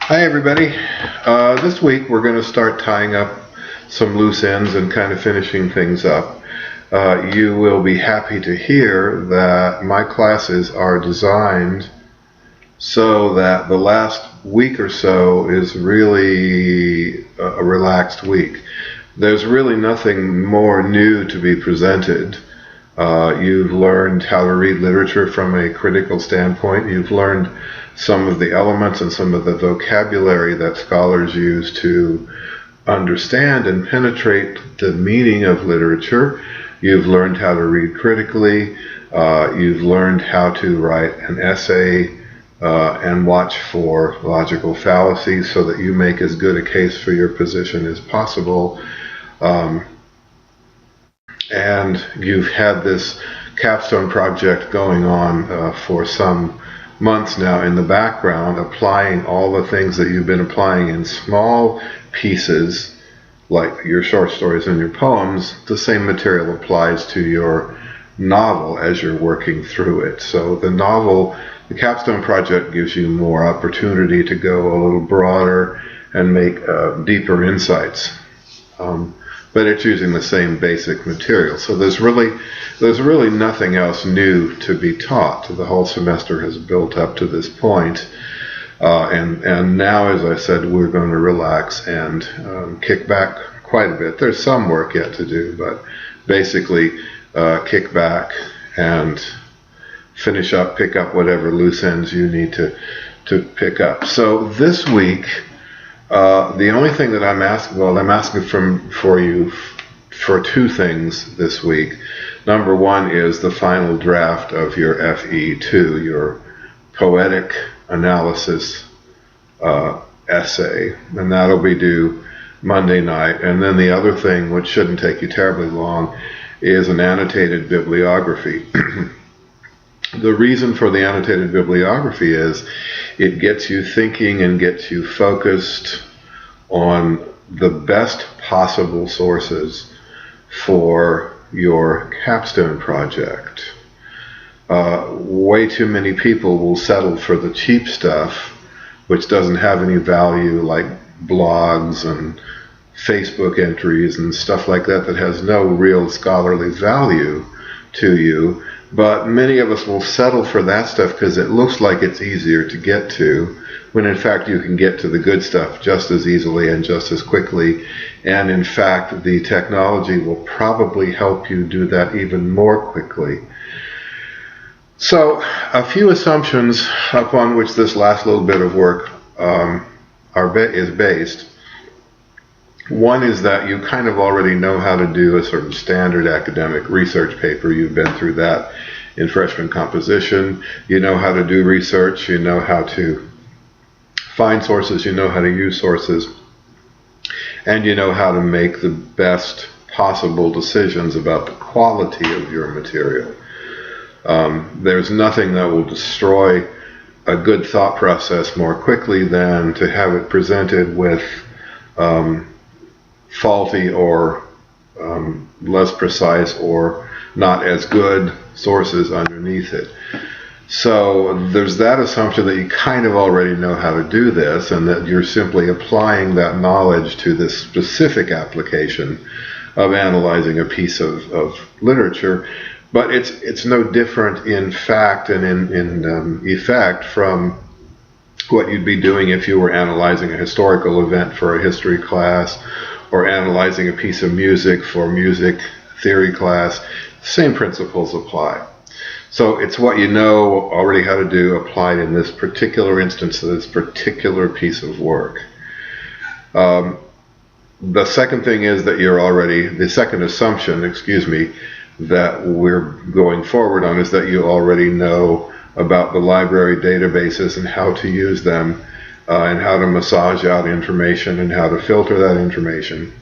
Hi everybody. This week we're going to start tying up some loose ends and kind of finishing things up. You will be happy to hear that my classes are designed so that the last week or so is really a relaxed week. There's really nothing more new to be presented. You've learned how to read literature from a critical standpoint. You've learned some of the elements and some of the vocabulary that scholars use to understand and penetrate the meaning of literature. You've learned how to read critically. You've learned how to write an essay and watch for logical fallacies so that you make as good a case for your position as possible. And you've had this capstone project going on for some months now in the background, applying all the things that you've been applying in small pieces, like your short stories and your poems. The same material applies to your novel as you're working through it. So the novel, the capstone project, gives you more opportunity to go a little broader and make deeper insights. But it's using the same basic material. So there's really nothing else new to be taught. The whole semester has built up to this point. And now, as I said, we're going to relax and kick back quite a bit. There's some work yet to do, but basically kick back and finish up, pick up whatever loose ends you need to pick up. So this week, the only thing that I'm asking for you for two things this week. Number one is the final draft of your FE2, your poetic analysis essay, and that'll be due Monday night. And then the other thing, which shouldn't take you terribly long, is an annotated bibliography. The reason for the annotated bibliography is it gets you thinking and gets you focused on the best possible sources for your capstone project. Way too many people will settle for the cheap stuff, which doesn't have any value, like blogs and Facebook entries and stuff like that has no real scholarly value to you. But many of us will settle for that stuff because it looks like it's easier to get to, when in fact you can get to the good stuff just as easily and just as quickly. And in fact, the technology will probably help you do that even more quickly. So, a few assumptions upon which this last little bit of work is based. One is that you kind of already know how to do a sort of standard academic research paper. You've been through that in freshman composition. You know how to do research. You know how to find sources. You know how to use sources. And you know how to make the best possible decisions about the quality of your material. There's nothing that will destroy a good thought process more quickly than to have it presented with faulty or less precise or not as good sources underneath it. So there's that assumption that you kind of already know how to do this, and that you're simply applying that knowledge to this specific application of analyzing a piece of literature. But it's no different in fact and in effect from what you'd be doing if you were analyzing a historical event for a history class, or analyzing a piece of music for music theory class. Same principles apply. So it's what you know already how to do applied in this particular instance to this particular piece of work. The second thing is that the second assumption, that we're going forward on is that you already know about the library databases and how to use them, and how to massage out information and how to filter that information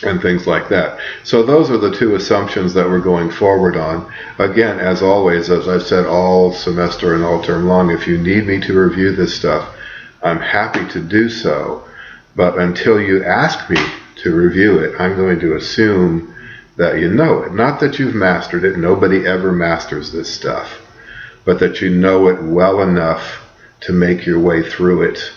and things like that. So those are the two assumptions that we're going forward on. Again, as always, as I've said all semester and all term long, if you need me to review this stuff, I'm happy to do so. But until you ask me to review it, I'm going to assume that you know it. Not that you've mastered it. Nobody ever masters this stuff. But that you know it well enough to make your way through it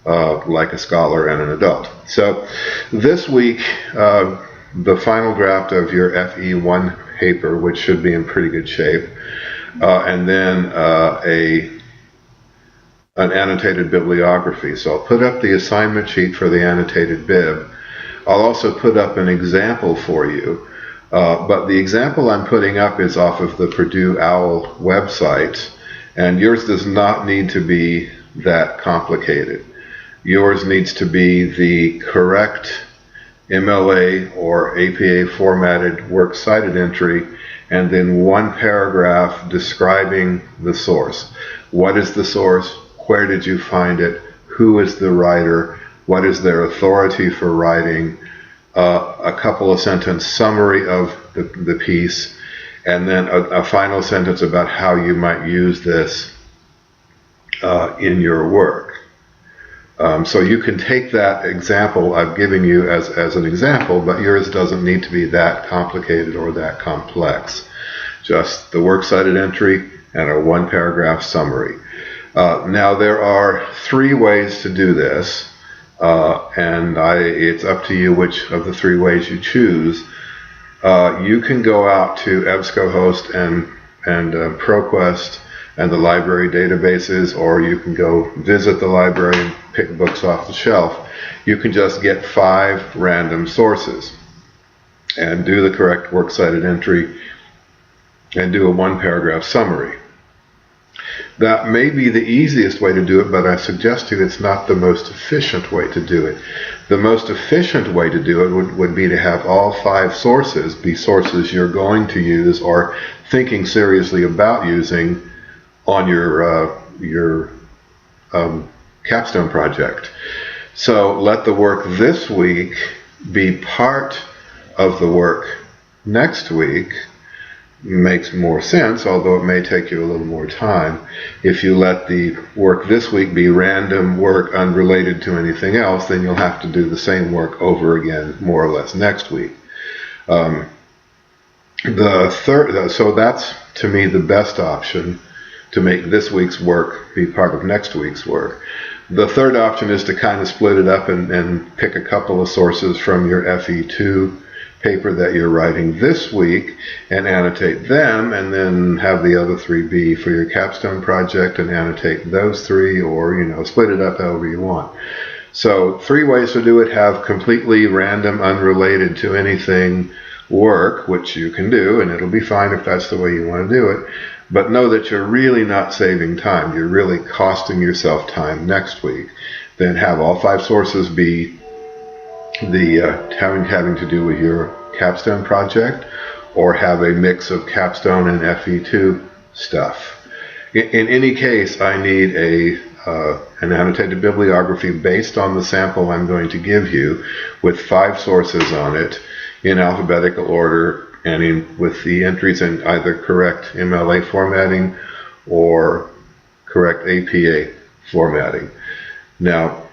like a scholar and an adult. So this week, the final draft of your FE1 paper, which should be in pretty good shape, and then an annotated bibliography. So I'll put up the assignment sheet for the annotated bib. I'll also put up an example for you, but the example I'm putting up is off of the Purdue OWL website, and yours does not need to be that complicated. Yours needs to be the correct MLA or APA formatted works cited entry, and then one paragraph describing the source. What is the source? Where did you find it? Who is the writer? What is their authority for writing? A couple of sentence summary of the piece, and then a final sentence about how you might use this in your work. So you can take that example I've given you as an example, but yours doesn't need to be that complicated or that complex. Just the works cited entry and a one paragraph summary. Now there are 3 ways to do this, and it's up to you which of the 3 ways you choose. You can go out to EBSCOhost and ProQuest and the library databases, or you can go visit the library and pick books off the shelf. You can just get 5 random sources and do the correct works cited entry and do a one paragraph summary. That may be the easiest way to do it, but I suggest to you it's not the most efficient way to do it. The most efficient way to do it would be to have all 5 sources be sources you're going to use or thinking seriously about using on your capstone project. So let the work this week be part of the work next week. Makes more sense, although it may take you a little more time. If you let the work this week be random work unrelated to anything else, then you'll have to do the same work over again, more or less, next week. So that's, to me, the best option, to make this week's work be part of next week's work. The third option is to kind of split it up and pick a couple of sources from your FE2 paper that you're writing this week and annotate them, and then have the other 3 be for your capstone project and annotate those 3, or split it up however you want. So 3 ways to do it: have completely random, unrelated to anything work, which you can do, and it'll be fine if that's the way you want to do it, but know that you're really not saving time. You're really costing yourself time next week. Then have all 5 sources be having to do with your capstone project, or have a mix of capstone and FE2 stuff. In any case, I need an annotated bibliography based on the sample I'm going to give you, with 5 sources on it in alphabetical order, and with the entries in either correct MLA formatting or correct APA formatting. Now,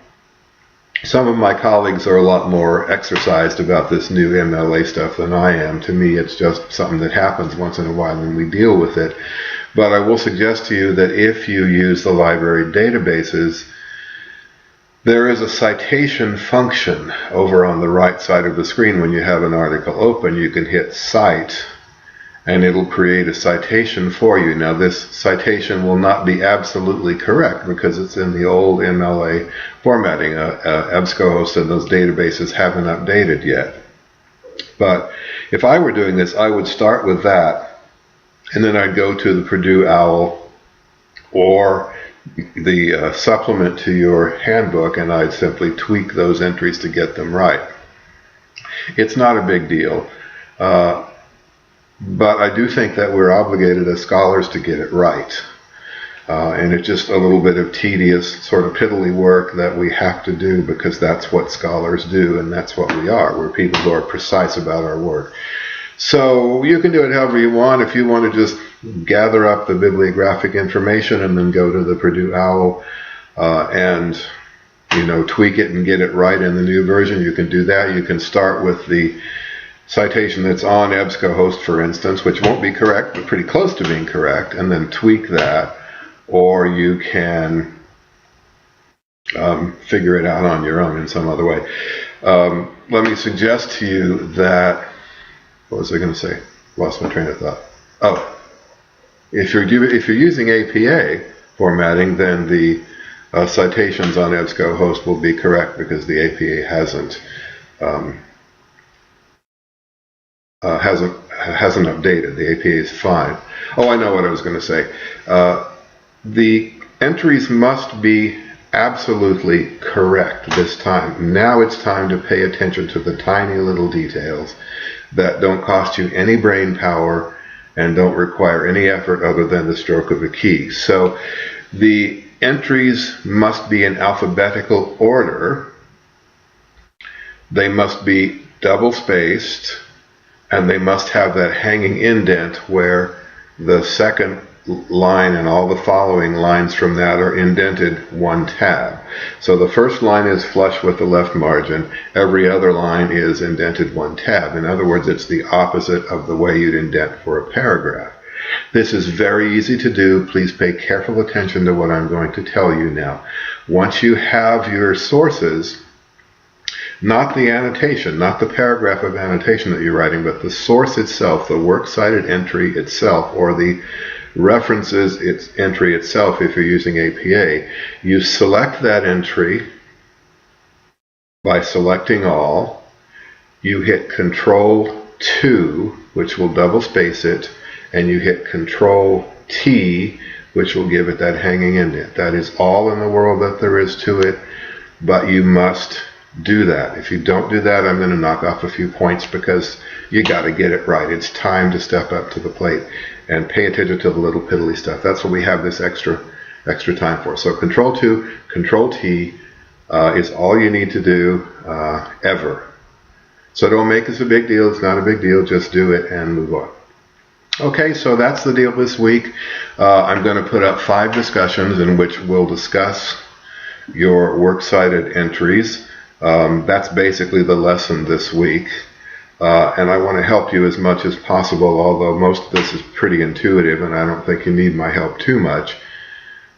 some of my colleagues are a lot more exercised about this new MLA stuff than I am. To me, it's just something that happens once in a while and we deal with it. But I will suggest to you that if you use the library databases, there is a citation function over on the right side of the screen. When you have an article open, you can hit Cite, and it'll create a citation for you. Now, this citation will not be absolutely correct because it's in the old MLA formatting. EBSCOhost and those databases haven't updated yet. But if I were doing this, I would start with that, and then I'd go to the Purdue OWL or the supplement to your handbook, and I'd simply tweak those entries to get them right. It's not a big deal. But I do think that we're obligated as scholars to get it right. And it's just a little bit of tedious, sort of piddly work that we have to do, because that's what scholars do, and that's what we are. We're people who are precise about our work. So you can do it however you want. If you want to just gather up the bibliographic information and then go to the Purdue OWL and tweak it and get it right in the new version, you can do that. You can start with the citation that's on EBSCOhost, for instance, which won't be correct, but pretty close to being correct, and then tweak that. Or you can figure it out on your own in some other way. Let me suggest to you that, what was I going to say? Lost my train of thought. Oh, if you're using APA formatting, then the citations on EBSCOhost will be correct because the APA hasn't updated. The APA is fine. Oh, I know what I was going to say. The entries must be absolutely correct this time. Now it's time to pay attention to the tiny little details that don't cost you any brain power and don't require any effort other than the stroke of a key. So the entries must be in alphabetical order. They must be double spaced, and they must have that hanging indent where the second line and all the following lines from that are indented one tab. So the first line is flush with the left margin. Every other line is indented one tab. In other words, it's the opposite of the way you'd indent for a paragraph. This is very easy to do. Please pay careful attention to what I'm going to tell you now. Once you have your sources, not the annotation, not the paragraph of annotation that you're writing, but the source itself, the works cited entry itself, or the references its entry itself if you're using APA, you select that entry by selecting all. You hit Control-2, which will double space it, and you hit Control-T, which will give it that hanging indent. That is all in the world that there is to it, but you must do that. If you don't do that, I'm going to knock off a few points because you got to get it right. It's time to step up to the plate and pay attention to the little piddly stuff. That's what we have this extra time for. So Control-2, Control-T is all you need to do ever. So don't make this a big deal. It's not a big deal. Just do it and move on. Okay, so that's the deal this week. I'm going to put up 5 discussions in which we'll discuss your works cited entries. That's basically the lesson this week. And I want to help you as much as possible, although most of this is pretty intuitive and I don't think you need my help too much.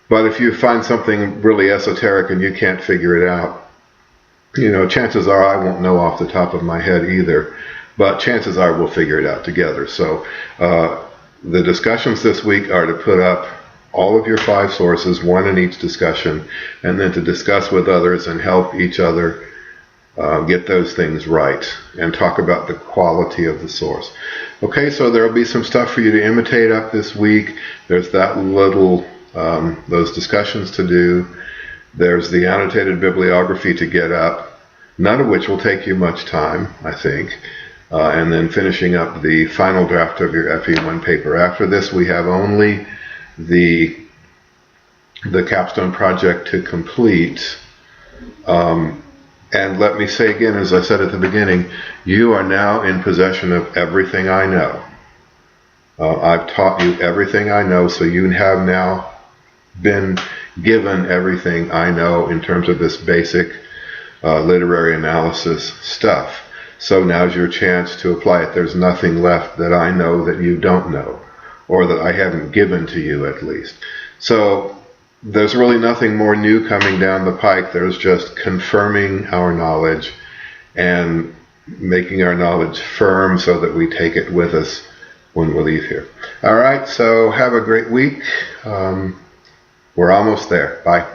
But if you find something really esoteric and you can't figure it out, you know, chances are I won't know off the top of my head either, but chances are we'll figure it out together. So the discussions this week are to put up all of your 5 sources, 1 in each discussion, and then to discuss with others and help each other get those things right and talk about the quality of the source. Okay, so there will be some stuff for you to imitate up this week. There's that little, those discussions to do. There's the annotated bibliography to get up, none of which will take you much time, I think. And then finishing up the final draft of your FE1 paper. After this, we have only the capstone project to complete. And let me say again, as I said at the beginning, you are now in possession of everything I know. I've taught you everything I know, so you have now been given everything I know in terms of this basic literary analysis stuff. So now's your chance to apply it. There's nothing left that I know that you don't know, or that I haven't given to you at least. So there's really nothing more new coming down the pike. There's just confirming our knowledge and making our knowledge firm so that we take it with us when we leave here. All right, so have a great week. We're almost there. Bye.